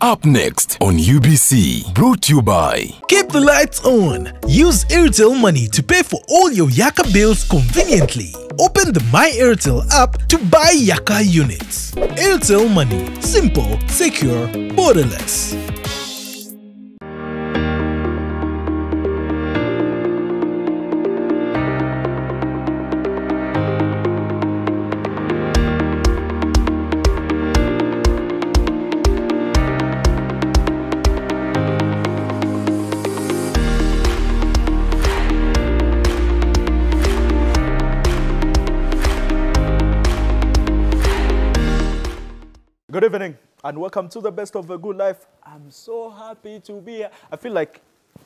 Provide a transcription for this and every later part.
Up next on UBC, brought to you by... Keep the lights on. Use Airtel Money to pay for all your Yaka bills conveniently. Open the My Airtel app to buy Yaka units. Airtel Money. Simple, secure, borderless. Good evening and welcome to the best of a good life. I'm so happy to be here. I feel like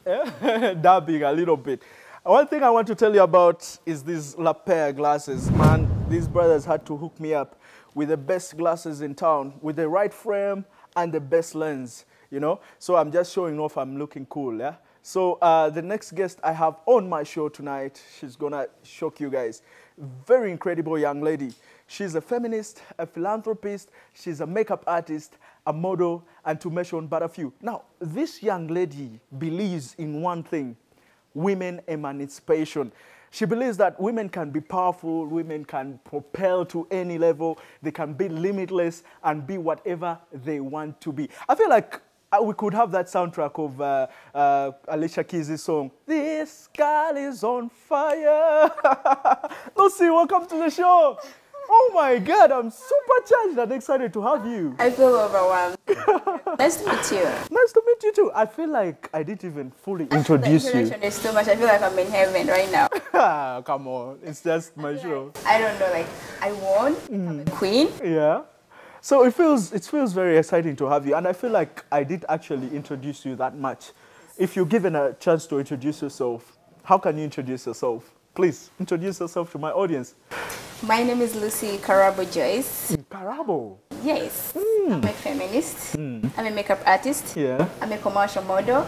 dabbing a little bit. One thing I want to tell you about is these lapel glasses. Man, these brothers had to hook me up with the best glasses in town, with the right frame and the best lens, you know. So I'm just showing off I'm looking cool, yeah. So the next guest I have on my show tonight, she's gonna shock you guys. Very incredible young lady. She's a feminist, a philanthropist, she's a makeup artist, a model, and to mention but a few. Now, this young lady believes in one thing, women emancipation. She believes that women can be powerful, women can propel to any level, they can be limitless and be whatever they want to be. I feel like we could have that soundtrack of Alicia Keys' song, This Girl is on Fire. Lucy, welcome to the show. Oh my God, I'm super charged and excited to have you. I feel overwhelmed. Nice to meet you. Nice to meet you too. I feel like I didn't even fully introduce you. The introduction is too much. I feel like I'm in heaven right now. Come on, it's just my show. I don't know, like I won. I'm a queen. Yeah. So it feels very exciting to have you, and I feel like I did actually introduce you that much. If you're given a chance to introduce yourself, how can you introduce yourself? Please introduce yourself to my audience. My name is Lucy Karabo Joyce. Karabo? Yes. I'm a feminist. I'm a makeup artist. Yeah. I'm a commercial model.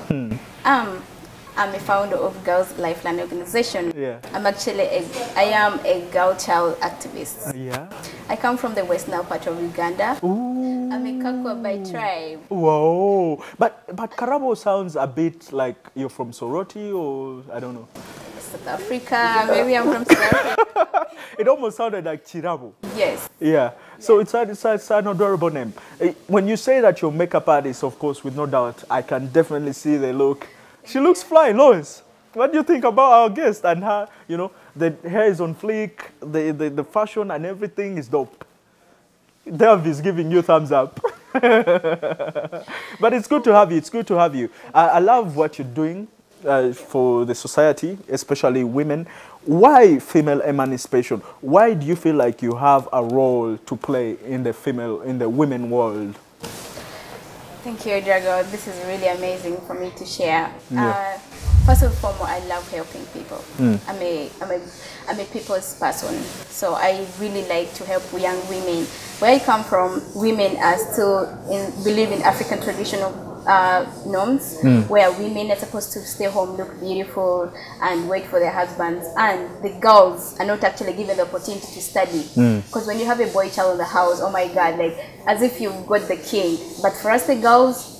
I'm a founder of Girls Lifeline Organization. Yeah. I am a girl child activist. Yeah. I come from the west now part of Uganda. Ooh. I'm a Kakwa by tribe. Whoa. But Karabo sounds a bit like you're from Soroti or I don't know. South Africa. Maybe I'm from South Africa. It almost sounded like Chirabo. Yes. Yeah. So it's an adorable name. When you say that you're a makeup artist, of course, with no doubt, I can definitely see the look. She looks fly, Lois. What do you think about our guest and her? You know, the hair is on fleek, the fashion and everything is dope. Dev is giving you thumbs up. But it's good to have you. It's good to have you. I love what you're doing for the society, especially women. Why female emancipation? Why do you feel like you have a role to play in the women world? Thank you, Drago. This is really amazing for me to share. Yeah. First and foremost, I love helping people. I'm a people's person, so I really like to help young women. Where I come from, women are still believe in African traditional norms, where women are supposed to stay home, look beautiful, and wait for their husbands, and the girls are not actually given the opportunity to study. Because when you have a boy child in the house, oh my God, like as if you've got the king. But for us, the girls,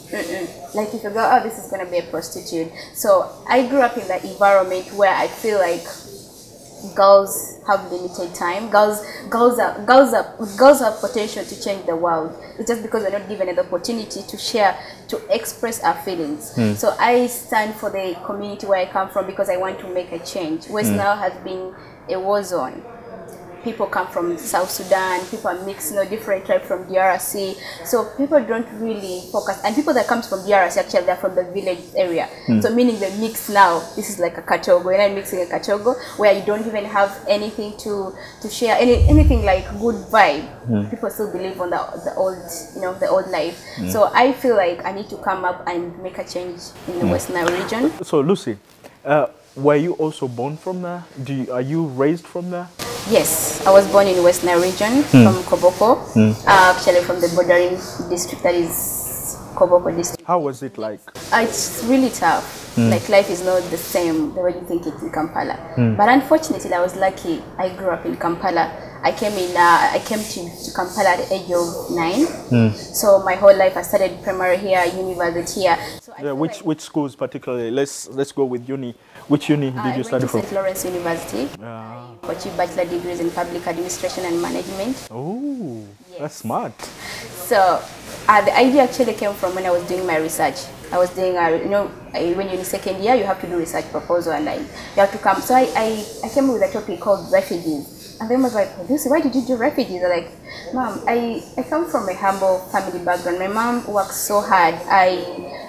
like if you go, oh, this is gonna be a prostitute. So I grew up in that environment where I feel like girls have limited time. Girls have potential to change the world. It's just because we're not given the opportunity to share, to express our feelings. So I stand for the community where I come from because I want to make a change. West Nile has been a war zone. People come from South Sudan, people are mixed, different tribes from DRC. So people don't really focus. And people that comes from DRC, actually, they're from the village area. So meaning the mix now, this is like a kachogo. You're not mixing a kachogo where you don't even have anything to share, anything like good vibe. People still believe on the old life. So I feel like I need to come up and make a change in the West Nile region. So Lucy, were you also born from there? Are you raised from there? Yes, I was born in West Nile region from Koboko, actually from the bordering district that is Koboko district. How was it like? It's really tough. Like life is not the same the way you think it in Kampala. But unfortunately, I was lucky. I grew up in Kampala I came to Kampala at the age of 9. So my whole life I studied primary here, university here. So yeah, which schools particularly? Let's go with uni. Which uni did you study from? St. Lawrence University. I achieved bachelor degrees in public administration and management. Oh, yes. That's smart. So the idea actually came from when I was doing my research. I was doing, when you're in second year, you have to do research proposal, and you have to come. So I came up with a topic called refugees. And then I was like, Lucy, why did you do refugees? I'm like, Mom, I come from a humble family background. My mom works so hard.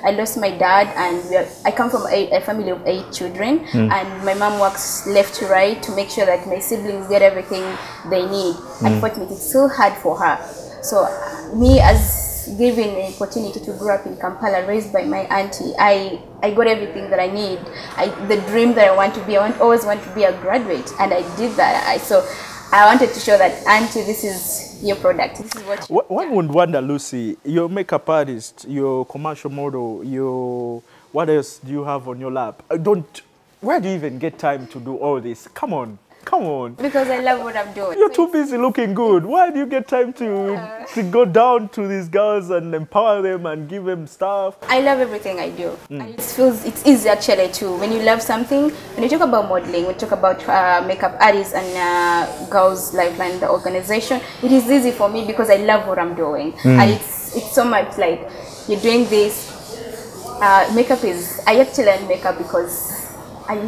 I lost my dad, and I come from a family of 8 children, and my mom works left to right to make sure that my siblings get everything they need. Unfortunately, it's so hard for her. So me, as given an opportunity to grow up in Kampala, raised by my auntie, I got everything that I need. The dream that I want to be, always want to be a graduate, and I did that. So I wanted to show that, auntie, this is your product. This is what you One would wonder, Lucy, you're a makeup artist, you're a commercial model, what else do you have on your lap? Where do you even get time to do all this? Come on. Because I love what I'm doing. You're too busy looking good. Why do you get time to go down to these girls and empower them and give them stuff? I love everything I do. And it's easy actually to, when you love something, when you talk about modeling, when you talk about makeup artists and Girls Lifeline, the organization, it is easy for me because I love what I'm doing. And it's so much like, you're doing this, makeup is, I actually learned makeup because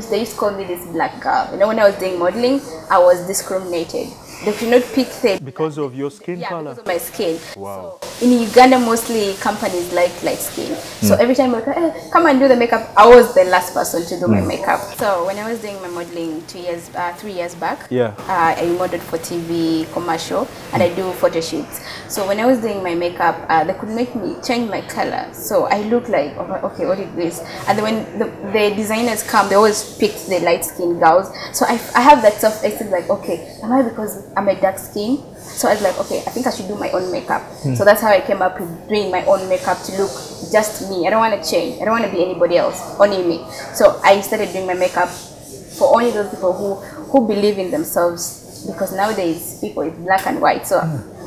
they used to call me this black girl. When I was doing modeling, I was discriminated. They could not pick things. Because of your skin color? Because of my skin. Wow. So, in Uganda, mostly companies like light skin. So every time I was like, come and do the makeup, I was the last person to do my makeup. So when I was doing my modeling 3 years back, I modeled for TV, commercial, and I do photo shoots. So when I was doing my makeup, they could make me change my color. So I look like, okay, what is this? And then when the designers come, they always pick the light skin girls. So I have that self-esteem, like, okay, am I because I'm a dark skin? So I was like, okay, I think I should do my own makeup. So that's how I came up with doing my own makeup to look just me. I don't want to change. I don't want to be anybody else, only me. So I started doing my makeup for only those people who believe in themselves, because nowadays people is black and white. So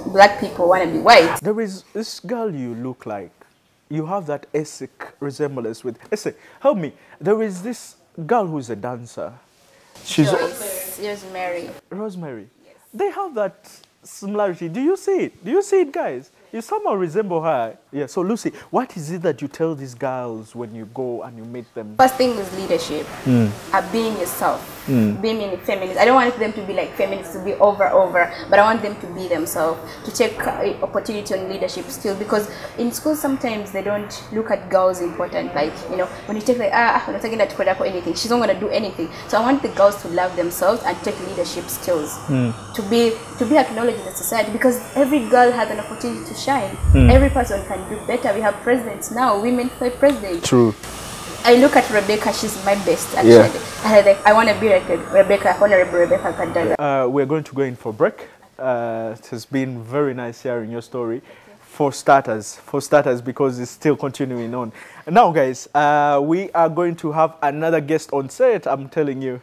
black people want to be white. There is this girl you look like. You have that ethnic resemblance with. Help me. There is this girl who's a dancer. She's Rosemary. Rosemary. Yes. They have that similarity. Do you see it? Do you see it, guys? You somehow resemble her. Yeah. So Lucy, what is it that you tell these girls when you go and you meet them? First thing is leadership. Being yourself. Being a feminist. I don't want them to be like feminists, to be over, but I want them to be themselves, to take opportunity on leadership skills, because in school sometimes they don't look at girls important. Like, when you take like, I'm not taking that product or anything, she's not going to do anything. So I want the girls to love themselves and take leadership skills, to be acknowledged in the society, because every girl has an opportunity to shine. Every person can do better. We have presidents now, women for president. True. I look at Rebecca, she's my best actually. Yeah. I want to be like Rebecca, Honorable Rebecca Kadaga. We're going to go in for a break. It has been very nice hearing your story. For starters, because it's still continuing on. Now, guys, we are going to have another guest on set, I'm telling you.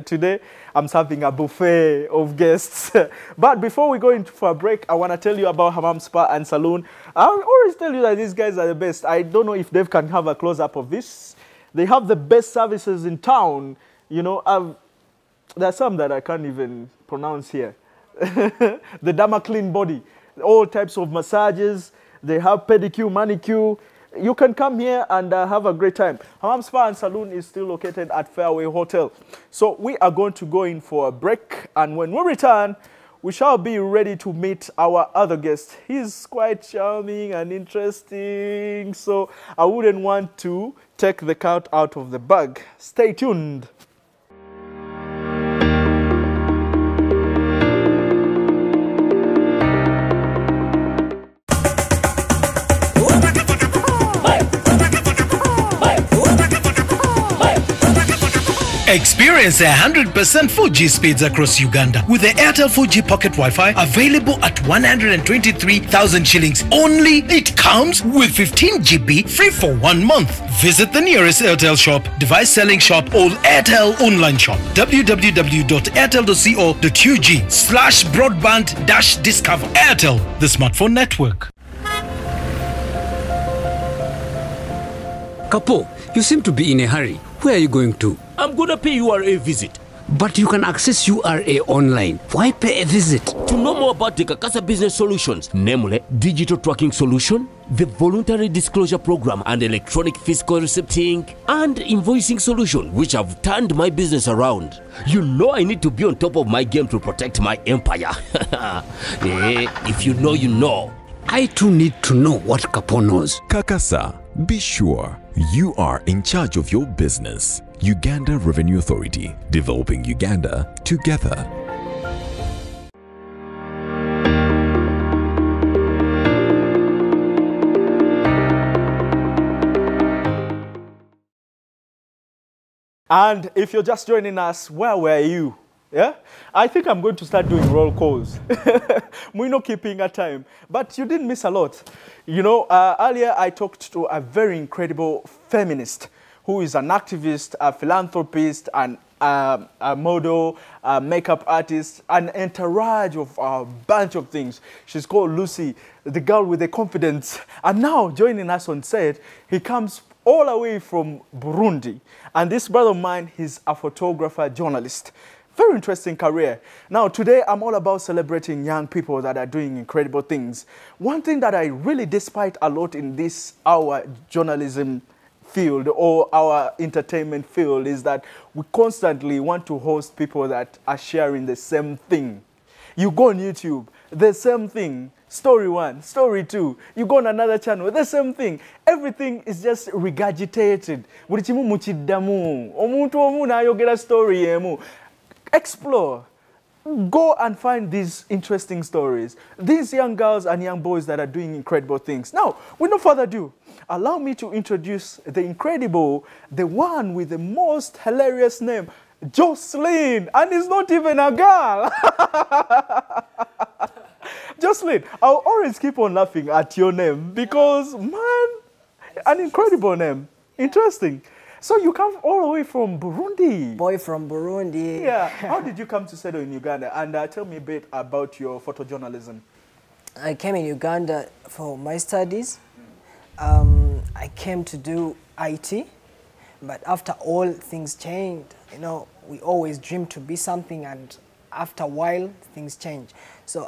Today, I'm serving a buffet of guests. But before we go in for a break, I want to tell you about Hammam Spa and Saloon. I always tell you that these guys are the best. I don't know if Dave can have a close-up of this. They have the best services in town. There's some that I can't even pronounce here. The Dama Clean Body. All types of massages. They have pedicure, manicure. You can come here and have a great time. Hammam Spa and Saloon is still located at Fairway Hotel. So we are going to go in for a break. And when we return, we shall be ready to meet our other guest. He's quite charming and interesting. So I wouldn't want to take the cat out of the bag. Stay tuned. Experience 100% 4G speeds across Uganda with the Airtel 4G Pocket Wi-Fi available at 123,000 shillings only. It comes with 15 GB free for 1 month. Visit the nearest Airtel shop, device selling shop or Airtel online shop. www.airtel.co.ug/broadband-discover. Airtel, the smartphone network. Kapo, you seem to be in a hurry. Where are you going to? I'm gonna pay URA visit. But you can access URA online. Why pay a visit? To know more about the Kakasa business solutions, namely digital tracking solution, the voluntary disclosure program and electronic fiscal receipting and invoicing solution, which have turned my business around. You know I need to be on top of my game to protect my empire. If you know, you know. I too need to know what Kapo knows. Kakasa, be sure you are in charge of your business. Uganda Revenue Authority, developing Uganda together. And if you're just joining us, where were you? Yeah, I think I'm going to start doing roll calls. We're not keeping a time, but you didn't miss a lot. You know, earlier I talked to a very incredible feminist who is an activist, a philanthropist, and a model, a makeup artist, an entourage of a bunch of things. She's called Lucy, the girl with the confidence. And now joining us on set, he comes all the way from Burundi. And this brother of mine, he's a photographer, journalist. Very interesting career. Now, today I'm all about celebrating young people that are doing incredible things. One thing that I really despise a lot in this, our journalism field or our entertainment field, is that we constantly want to host people that are sharing the same thing. You go on YouTube, the same thing. Story 1, story 2. You go on another channel, the same thing. Everything is just regurgitated. Buli kimu mukiddamu. Omuntu omu n'ayogera story emu. Explore. Go and find these interesting stories. These young girls and young boys that are doing incredible things. Now, with no further ado, allow me to introduce the incredible, the one with the most hilarious name, JOCELIN. And it's not even a girl. JOCELIN, I'll always keep on laughing at your name because, man, an incredible name. Interesting. So you come all the way from Burundi. Boy from Burundi. Yeah. How did you come to settle in Uganda? And tell me a bit about your photojournalism. I came in Uganda for my studies. I came to do IT, but after all things changed. You know, we always dream to be something, and after a while, things change. So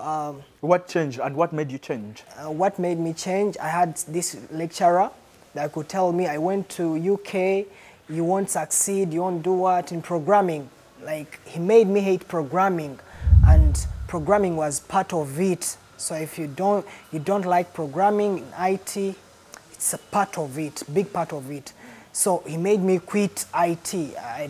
what changed and what made you change? What made me change? I had this lecturer that could tell me, I went to UK, you won't succeed, you won't do what in programming. Like, he made me hate programming, and programming was part of it. So if you don't like programming in IT, it's a part of it, big part of it. So he made me quit IT. I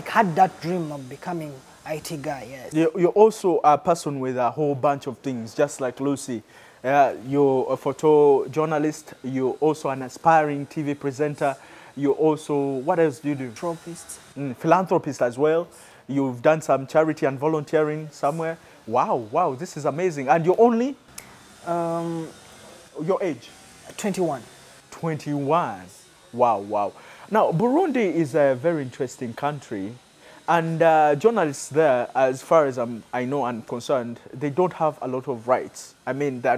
had that dream of becoming IT guy, yes. You're also a person with a whole bunch of things, just like Lucy. You're a photojournalist, you're also an aspiring TV presenter, you're also, what else do you do? Philanthropist. Philanthropist as well. You've done some charity and volunteering somewhere. Wow, this is amazing. And you're only? Your age? 21. 21. Wow. Now, Burundi is a very interesting country. And journalists there, as far as I know and concerned, they don't have a lot of rights. I mean, they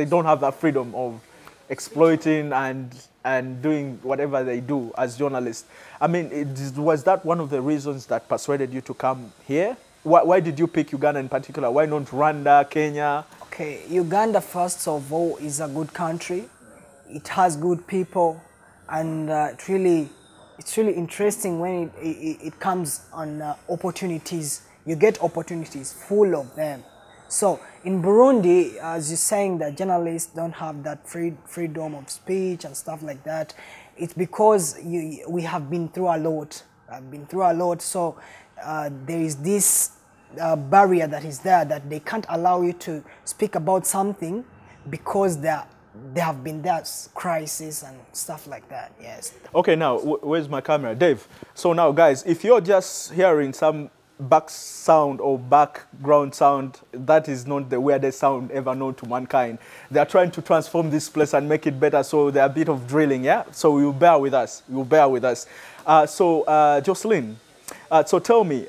don't have that freedom of exploiting and doing whatever they do as journalists. I mean, was that one of the reasons that persuaded you to come here? Why did you pick Uganda in particular? Why not Rwanda, Kenya? Okay, Uganda, first of all, is a good country. It has good people, and it's really interesting when it comes on opportunities. You get opportunities, full of them. So in Burundi, as you're saying that journalists don't have that freedom of speech and stuff like that, it's because we have been through a lot. I've been through a lot, so there is this barrier that is there, that they can't allow you to speak about something because they're there have been that crisis and stuff like that, yes. Okay, now, where's my camera? Dave. So now, guys, if you're just hearing some back sound or background sound, that is not the weirdest sound ever known to mankind. They are trying to transform this place and make it better, so there are a bit of drilling, yeah? So you'll bear with us. You'll bear with us. JOCELIN, so tell me,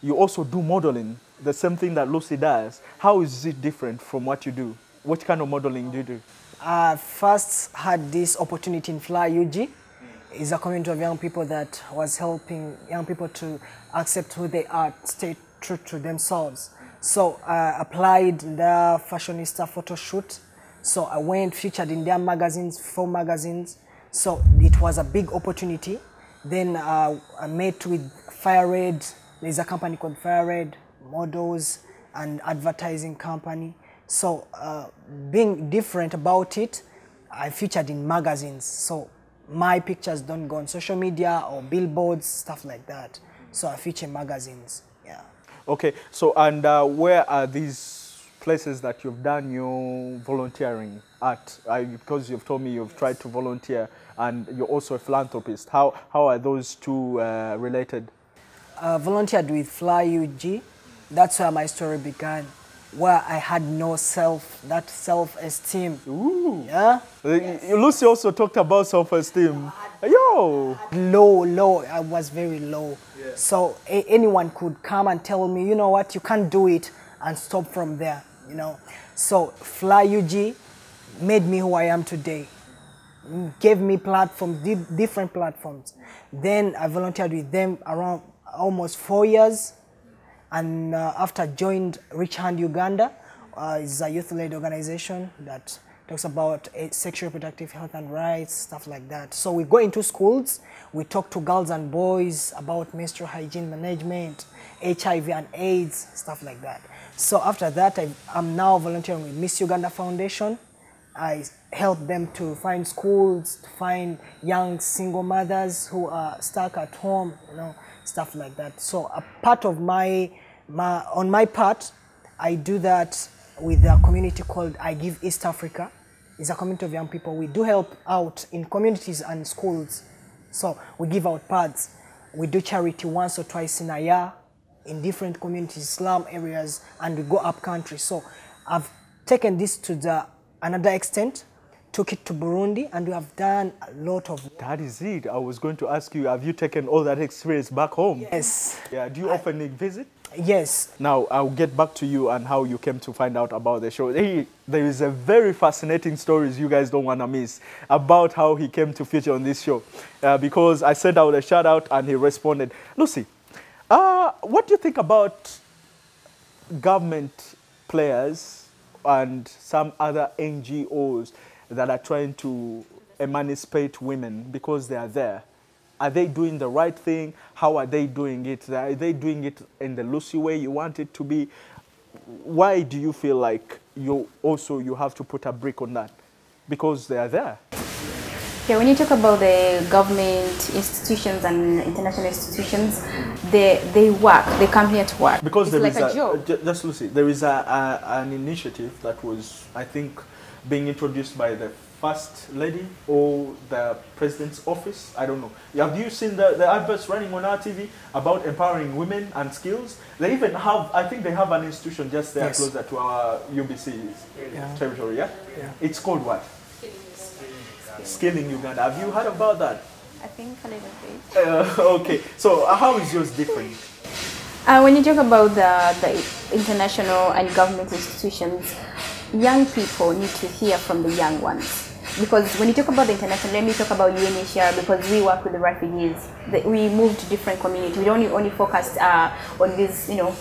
you also do modeling, the same thing that Lucy does. How is it different from what you do? What kind of modeling do you do? I first had this opportunity in Fly UG. It's a community of young people that was helping young people to accept who they are, stay true to themselves. So I applied in their fashionista photo shoot. So I went featured in their magazines, 4 magazines. So it was a big opportunity. Then I met with Fire Red. There's a company called Fire Red, models and advertising company. So being different about it, I featured in magazines. So my pictures don't go on social media or billboards, stuff like that. So I feature in magazines, yeah. Okay, so and where are these places that you've done your volunteering at? Because you've told me you've tried to volunteer and you're also a philanthropist. How are those two related? Volunteered with Fly UG. That's where my story began, where I had no self-esteem. Ooh. Yeah? Lucy also talked about self-esteem. Yo! Low. I was very low. Yeah. So anyone could come and tell me, you know what, you can't do it, and stop from there, you know. So Fly UG made me who I am today. Gave me platforms, different platforms. Then I volunteered with them around almost 4 years. And after I joined Rich Hand Uganda, it's a youth-led organization that talks about sexual reproductive health and rights, stuff like that. So we go into schools, we talk to girls and boys about menstrual hygiene management, HIV and AIDS, stuff like that. So after that, I'm now volunteering with Miss Uganda Foundation. I help them to find schools, to find young single mothers who are stuck at home, you know, stuff like that. So a part of on my part, I do that with a community called I Give East Africa. It's a community of young people. We do help out in communities and schools. So we give out pads. We do charity once or twice in a year in different communities, slum areas, and we go up country. So I've taken this to another extent, took it to Burundi, and we have done a lot of... That is it. I was going to ask you, have you taken all that experience back home? Yes. Yeah. Do you often visit? Yes. Now, I'll get back to you and how you came to find out about the show. There is a very fascinating stories you guys don't want to miss about how he came to feature on this show. Because I sent out a shout out and he responded. Lucy, what do you think about government players and some other NGOs that are trying to emancipate women because they are there? Are they doing the right thing? How are they doing it? Are they doing it in the Lucy way you want it to be? Why do you feel like you have to put a brick on that? Because they are there. Yeah, when you talk about the government institutions and international institutions, they work. They come here to work. Because it's there like is a job. Just Lucy, there is an initiative that was, I think, being introduced by the First Lady or the President's office. I don't know. Have you seen the adverts running on our TV about empowering women and skills? They even have, I think they have an institution just there closer to our UBC territory, yeah? It's called what? Skilling Uganda. Have you heard about that? I think a little bit. Okay. So how is yours different? When you talk about the international and government institutions, young people need to hear from the young ones. Because when you talk about the international, let me talk about UNHCR, because we work with the refugees. We move to different communities. We don't only focus on these,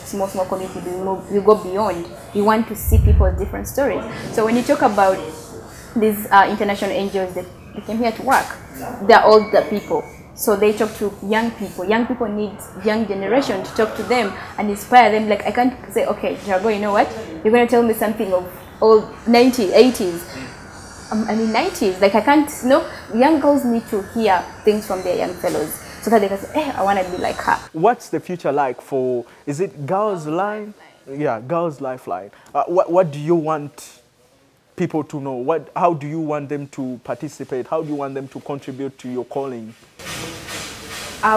small communities. We go beyond. We want to see people's different stories. So when you talk about these international NGOs, they came here to work. They're all the people. So they talk to young people. Young people need young generation to talk to them and inspire them. Like, I can't say, okay, Jago, you know what? You're going to tell me something of old 90s, 80s. 90s. Like, I can't, young girls need to hear things from their young fellows so that they can say, hey, I want to be like her. What's the future like for, is it Girls Line? Yeah, Girls Lifeline. What do you want people to know? How do you want them to participate? How do you want them to contribute to your calling?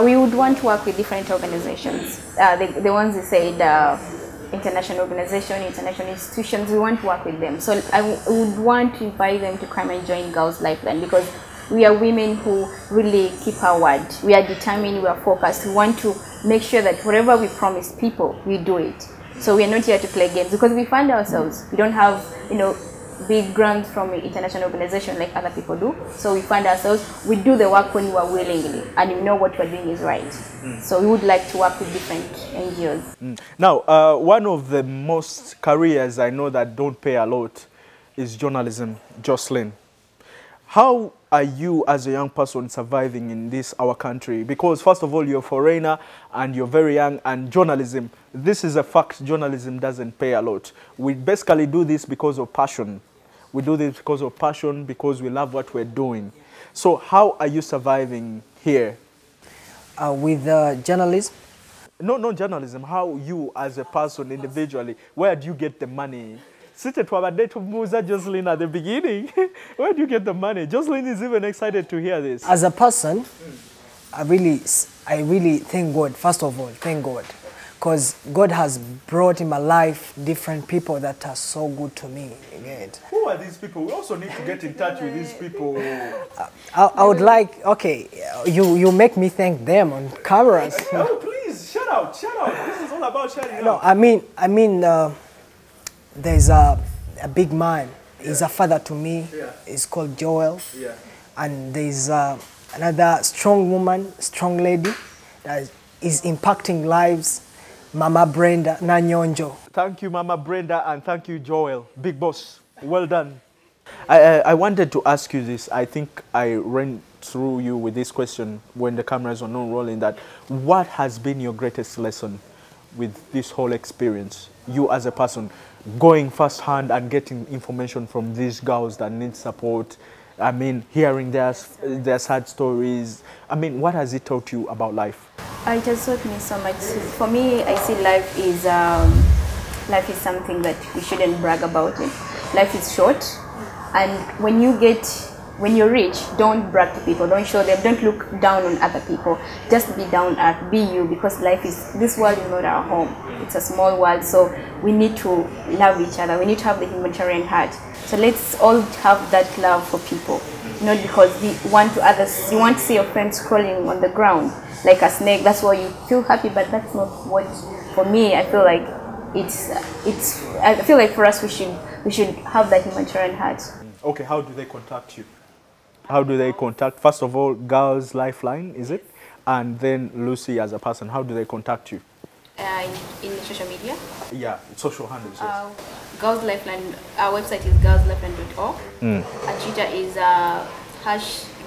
We would want to work with different organizations. The ones you said, international organizations, international institutions, we want to work with them. So I would want to invite them to come and join Girls Lifeline, because we are women who really keep our word. We are determined, we are focused. We want to make sure that whatever we promise people, we do it. So we are not here to play games, because we find ourselves, we don't have, big grants from an international organization like other people do. So we find ourselves, we do the work when we are willingly, and we know what we're doing is right. So we would like to work with different NGOs. Now, one of the most careers I know that don't pay a lot is journalism. JOCELIN, how are you as a young person surviving in this, our country? Because first of all, you're a foreigner and you're very young, and journalism, this is a fact, journalism doesn't pay a lot. We basically do this because of passion. We do this because of passion, because we love what we're doing. So how are you surviving here? With journalism? No, not journalism. How you as a person individually, where do you get the money? Sitting to our date of Musa JOCELIN at the beginning. Where do you get the money? JOCELIN is even excited to hear this. As a person, I really thank God, first of all, thank God. Because God has brought in my life different people that are so good to me. Who are these people? We also need to get in touch with these people. I would like, okay, you make me thank them on cameras. Oh, please, shout out, shout out. This is all about shouting out. No, I mean, there's a big man. He's a father to me. Yeah. He's called Joel. Yeah. And there's another strong woman, strong lady that is impacting lives. Mama Brenda Nanyonjo. Thank you, Mama Brenda, and thank you, Joel. Big boss. Well done. I wanted to ask you this. I think I ran through you with this question when the cameras were not rolling, that what has been your greatest lesson with this whole experience? You as a person, going firsthand and getting information from these girls that need support. I mean, hearing their sad stories. I mean, what has it taught you about life? It has taught me so much. For me, I see life is something that we shouldn't brag about it. Life is short, and when you're rich, don't brag to people, don't show them, don't look down on other people. Just be down to earth, be you, because this world is not our home. It's a small world, so we need to love each other. We need to have the humanitarian heart. So let's all have that love for people, not because we want to others. You want to see your friends crawling on the ground like a snake. That's why you feel happy, but that's not what. For me, I feel like I feel like for us we should have that humanitarian heart. Okay, how do they contact you? How do they contact? First of all, Girls Lifeline, is it? And then Lucy as a person, how do they contact you? In social media? Yeah, social handles. Yes. Girls Lifeline, our website is girlslifeline.org. Our Twitter is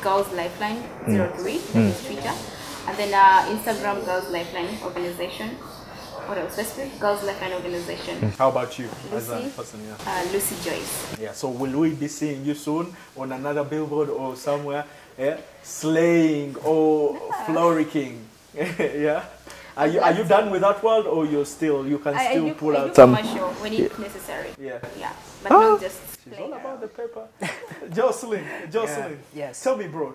#GirlsLifeline03, that is Twitter. And then Instagram, Girls Lifeline Organization. What else? Facebook, Girls Lifeline Organization. How about you Lucy, as a person? Yeah. Lucy Joyce. Yeah, so will we be seeing you soon on another billboard or somewhere? Yeah, slaying or flourishing? Yeah. Are you done with that world, or you can still pull out some commercial when it's necessary? Yeah. Yeah, but not just. It's all about the paper. JOCELIN, Yeah, yes. Tell me, bro,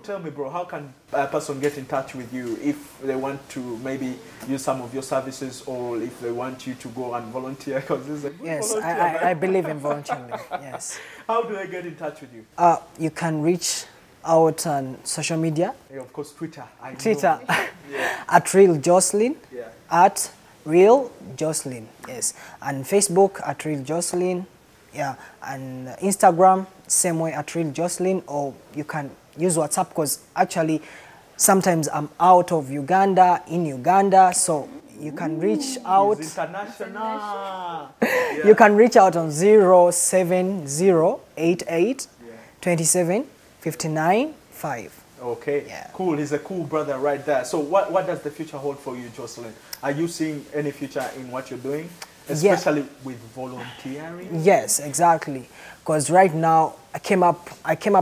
how can a person get in touch with you if they want to maybe use some of your services, or if they want you to go and volunteer? Yes, I believe in volunteering. Yes. How do I get in touch with you? You can reach out on social media. Yeah, of course, Twitter. Twitter. Yeah. At Real JOCELIN. Yeah. At Real JOCELIN. Yes. And Facebook at Real JOCELIN. Yeah. And Instagram, same way at Real JOCELIN. Or you can use WhatsApp, because actually sometimes I'm out of Uganda, in Uganda, so you can reach out. International. You can reach out on 07088 27 59 5. Okay, Yeah. Cool. He's a cool brother right there. So what does the future hold for you, JOCELIN? Are you seeing any future in what you're doing, especially with volunteering? Yes, exactly. Because right now I came up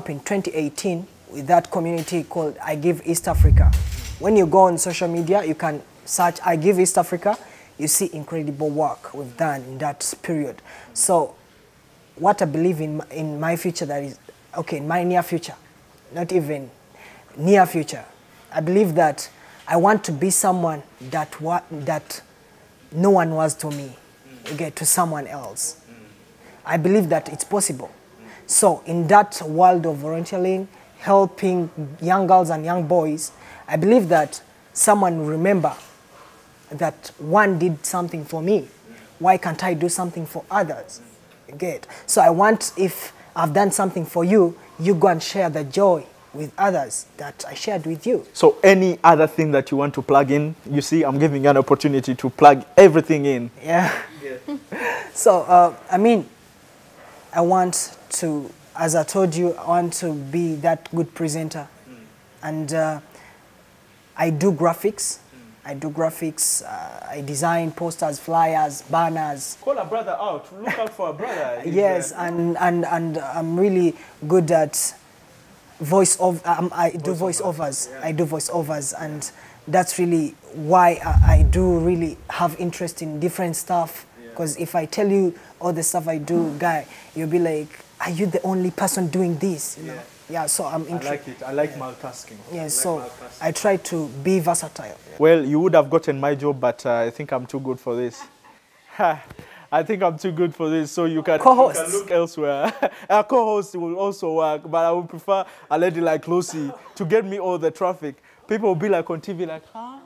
in 2018 with that community called I Give East Africa. When you go on social media, you can search I Give East Africa. You see incredible work we've done in that period. So what I believe in my future, that is, okay, in my near future, not even near future, I believe that I want to be someone that no one was to me, okay, to someone else. I believe that it's possible. So in that world of volunteering, helping young girls and young boys, I believe that someone will remember that one did something for me. Why can't I do something for others? Okay. So I want, if I've done something for you, you go and share the joy with others that I shared with you. So any other thing that you want to plug in, you see, I'm giving you an opportunity to plug everything in. Yeah. So, I mean, I want to, as I told you, I want to be that good presenter. And I do graphics. I do graphics. I design posters, flyers, banners. Call a brother out. Look out for a brother. Yes, and I'm really good at I do voiceovers. Yeah. I do voiceovers, and that's really why I do really have interest in different stuff. Because if I tell you all the stuff I do, guy, you'll be like, are you the only person doing this? You know? Yeah, so I'm interested. I like it. I like multitasking. Yeah, so I try to be versatile. Yeah. Well, you would have gotten my job, but I think I'm too good for this. I think I'm too good for this, so you can look elsewhere. Our co-host will also work, but I would prefer a lady like Lucy to get me all the traffic. People will be like on TV like, huh?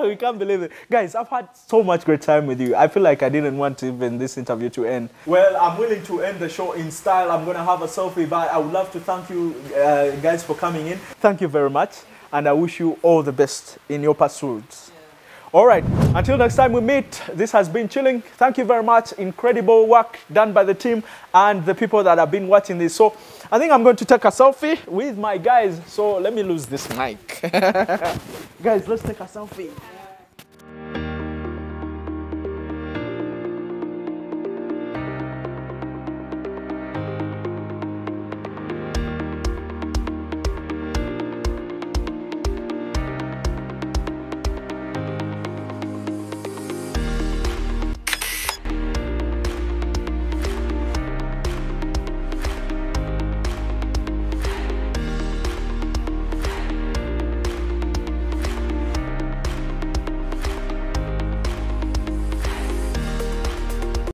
We can't believe it. Guys, I've had so much great time with you. I feel like I didn't want even this interview to end. Well, I'm willing to end the show in style. I'm going to have a selfie, but I would love to thank you guys for coming in. Thank you very much, and I wish you all the best in your pursuits. All right, until next time we meet, this has been Chilling. Thank you very much. Incredible work done by the team and the people that have been watching this. So I think I'm going to take a selfie with my guys. So let me lose this mic. Guys, let's take a selfie.